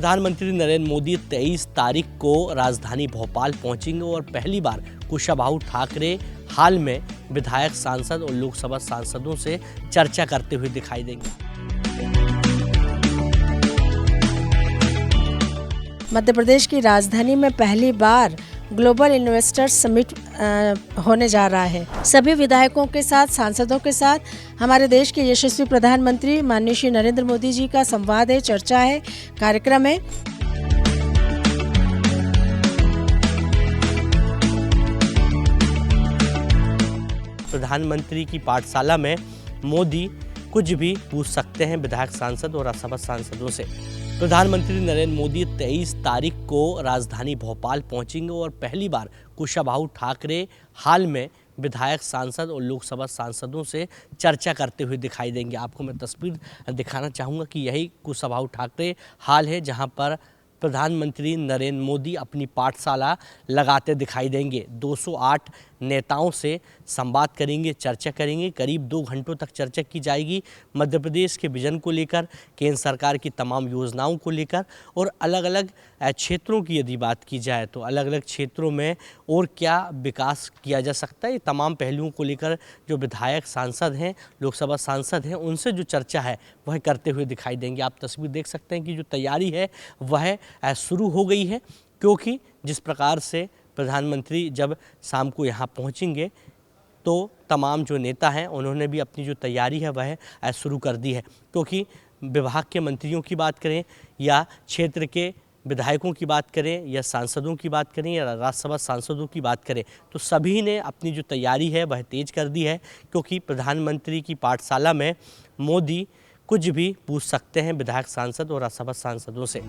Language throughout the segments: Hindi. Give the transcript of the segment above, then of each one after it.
प्रधानमंत्री नरेंद्र मोदी 23 तारीख को राजधानी भोपाल पहुंचेंगे और पहली बार कुशाभाऊ ठाकरे हाल में विधायक, सांसद और लोकसभा सांसदों से चर्चा करते हुए दिखाई देंगे। मध्य प्रदेश की राजधानी में पहली बार ग्लोबल इन्वेस्टर्स समिट होने जा रहा है। सभी विधायकों के साथ, सांसदों के साथ हमारे देश के यशस्वी प्रधानमंत्री माननीय श्री नरेंद्र मोदी जी का संवाद है, चर्चा है, कार्यक्रम है। प्रधानमंत्री की पाठशाला में मोदी कुछ भी पूछ सकते हैं विधायक, सांसद और राज्यसभा सांसदों से। प्रधानमंत्री नरेंद्र मोदी 23 तारीख को राजधानी भोपाल पहुंचेंगे और पहली बार कुशाभाऊ ठाकरे हाल में विधायक, सांसद और लोकसभा सांसदों से चर्चा करते हुए दिखाई देंगे। आपको मैं तस्वीर दिखाना चाहूँगा कि यही कुशाभाऊ ठाकरे हाल है जहां पर प्रधानमंत्री नरेंद्र मोदी अपनी पाठशाला लगाते दिखाई देंगे। 208 नेताओं से संवाद करेंगे, चर्चा करेंगे। करीब 2 घंटों तक चर्चा की जाएगी मध्य प्रदेश के विजन को लेकर, केंद्र सरकार की तमाम योजनाओं को लेकर और अलग अलग क्षेत्रों की यदि बात की जाए तो अलग अलग क्षेत्रों में और क्या विकास किया जा सकता है, ये तमाम पहलुओं को लेकर जो विधायक, सांसद हैं, लोकसभा सांसद हैं, उनसे जो चर्चा है वह करते हुए दिखाई देंगे। आप तस्वीर देख सकते हैं कि जो तैयारी है वह शुरू हो गई है, क्योंकि जिस प्रकार से प्रधानमंत्री जब शाम को यहाँ पहुँचेंगे तो तमाम जो नेता हैं उन्होंने भी अपनी जो तैयारी है वह शुरू कर दी है। क्योंकि विभाग के मंत्रियों की बात करें या क्षेत्र के विधायकों की बात करें या सांसदों की बात करें या राज्यसभा सांसदों की बात करें तो सभी ने अपनी जो तैयारी है वह तेज कर दी है, क्योंकि प्रधानमंत्री की पाठशाला में मोदी कुछ भी पूछ सकते हैं विधायक, सांसद और राज्यसभा सांसदों से।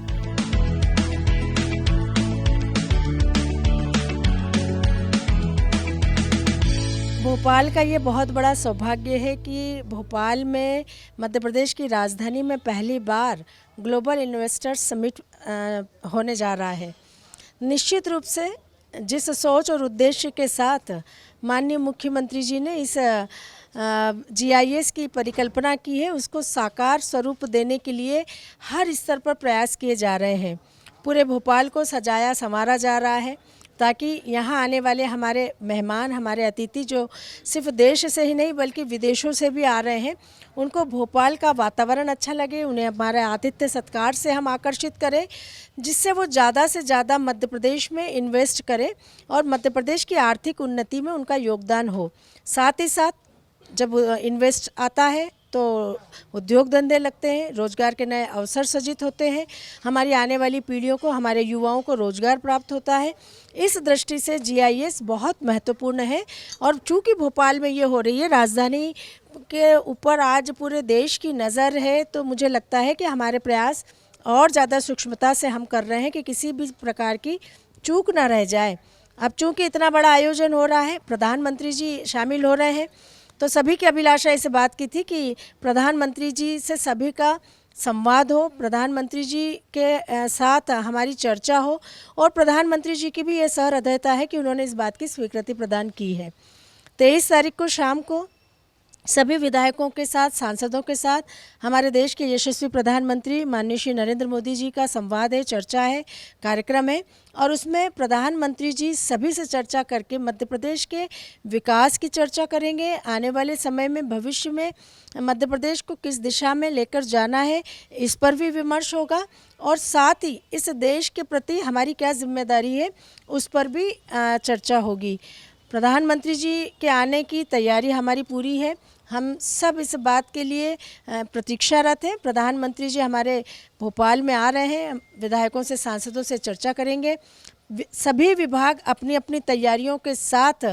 भोपाल का ये बहुत बड़ा सौभाग्य है कि भोपाल में मध्य प्रदेश की राजधानी में पहली बार ग्लोबल इन्वेस्टर्स समिट होने जा रहा है। निश्चित रूप से जिस सोच और उद्देश्य के साथ माननीय मुख्यमंत्री जी ने इस GIS की परिकल्पना की है, उसको साकार स्वरूप देने के लिए हर स्तर पर प्रयास किए जा रहे हैं। पूरे भोपाल को सजाया संवारा जा रहा है ताकि यहाँ आने वाले हमारे मेहमान, हमारे अतिथि जो सिर्फ देश से ही नहीं बल्कि विदेशों से भी आ रहे हैं, उनको भोपाल का वातावरण अच्छा लगे, उन्हें हमारे आतिथ्य सत्कार से हम आकर्षित करें, जिससे वो ज़्यादा से ज़्यादा मध्य प्रदेश में इन्वेस्ट करें और मध्य प्रदेश की आर्थिक उन्नति में उनका योगदान हो। साथ ही साथ जब इन्वेस्ट आता है तो उद्योग धंधे लगते हैं, रोजगार के नए अवसर सृजित होते हैं, हमारी आने वाली पीढ़ियों को, हमारे युवाओं को रोजगार प्राप्त होता है। इस दृष्टि से GIS बहुत महत्वपूर्ण है। और चूँकि भोपाल में ये हो रही है, राजधानी के ऊपर आज पूरे देश की नज़र है, तो मुझे लगता है कि हमारे प्रयास और ज़्यादा सूक्ष्मता से हम कर रहे हैं कि किसी भी प्रकार की चूक ना रह जाए। अब चूँकि इतना बड़ा आयोजन हो रहा है, प्रधानमंत्री जी शामिल हो रहे हैं, तो सभी की अभिलाषा इसे बात की थी कि प्रधानमंत्री जी से सभी का संवाद हो, प्रधानमंत्री जी के साथ हमारी चर्चा हो और प्रधानमंत्री जी की भी ये सहृदयता है कि उन्होंने इस बात की स्वीकृति प्रदान की है। 23 तारीख को शाम को सभी विधायकों के साथ, सांसदों के साथ हमारे देश के यशस्वी प्रधानमंत्री माननीय श्री नरेंद्र मोदी जी का संवाद है, चर्चा है, कार्यक्रम है और उसमें प्रधानमंत्री जी सभी से चर्चा करके मध्य प्रदेश के विकास की चर्चा करेंगे। आने वाले समय में, भविष्य में मध्य प्रदेश को किस दिशा में लेकर जाना है, इस पर भी विमर्श होगा और साथ ही इस देश के प्रति हमारी क्या जिम्मेदारी है, उस पर भी चर्चा होगी। प्रधानमंत्री जी के आने की तैयारी हमारी पूरी है। हम सब इस बात के लिए प्रतीक्षारत हैं। प्रधानमंत्री जी हमारे भोपाल में आ रहे हैं, विधायकों से, सांसदों से चर्चा करेंगे। सभी विभाग अपनी अपनी तैयारियों के साथ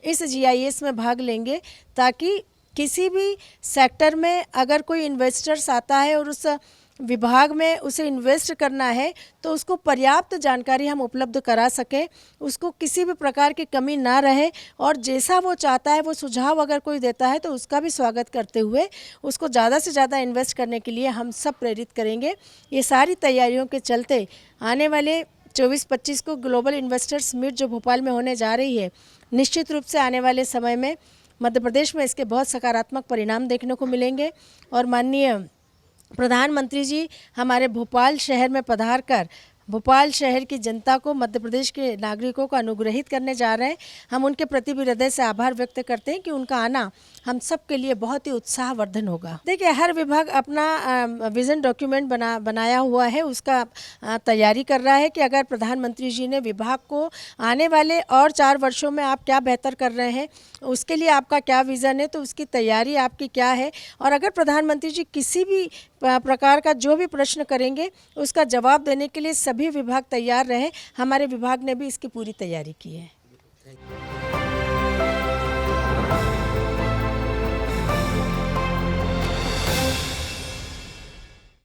इस GIS में भाग लेंगे ताकि किसी भी सेक्टर में अगर कोई इन्वेस्टर्स आता है और उस विभाग में उसे इन्वेस्ट करना है तो उसको पर्याप्त जानकारी हम उपलब्ध करा सकें, उसको किसी भी प्रकार की कमी ना रहे और जैसा वो चाहता है, वो सुझाव अगर कोई देता है तो उसका भी स्वागत करते हुए उसको ज़्यादा से ज़्यादा इन्वेस्ट करने के लिए हम सब प्रेरित करेंगे। ये सारी तैयारियों के चलते आने वाले 24-25 को ग्लोबल इन्वेस्टर्स मीट जो भोपाल में होने जा रही है, निश्चित रूप से आने वाले समय में मध्य प्रदेश में इसके बहुत सकारात्मक परिणाम देखने को मिलेंगे और माननीय प्रधानमंत्री जी हमारे भोपाल शहर में पधार कर भोपाल शहर की जनता को, मध्य प्रदेश के नागरिकों को अनुग्रहित करने जा रहे हैं। हम उनके प्रति भी हृदय से आभार व्यक्त करते हैं कि उनका आना हम सब के लिए बहुत ही उत्साहवर्धन होगा। देखिए, हर विभाग अपना विज़न डॉक्यूमेंट बनाया हुआ है, उसका तैयारी कर रहा है कि अगर प्रधानमंत्री जी ने विभाग को आने वाले और 4 वर्षों में आप क्या बेहतर कर रहे हैं, उसके लिए आपका क्या विज़न है, तो उसकी तैयारी आपकी क्या है। और अगर प्रधानमंत्री जी किसी भी प्रकार का जो भी प्रश्न करेंगे उसका जवाब देने के लिए सभी विभाग तैयार रहे। हमारे विभाग ने भी इसकी पूरी तैयारी की है।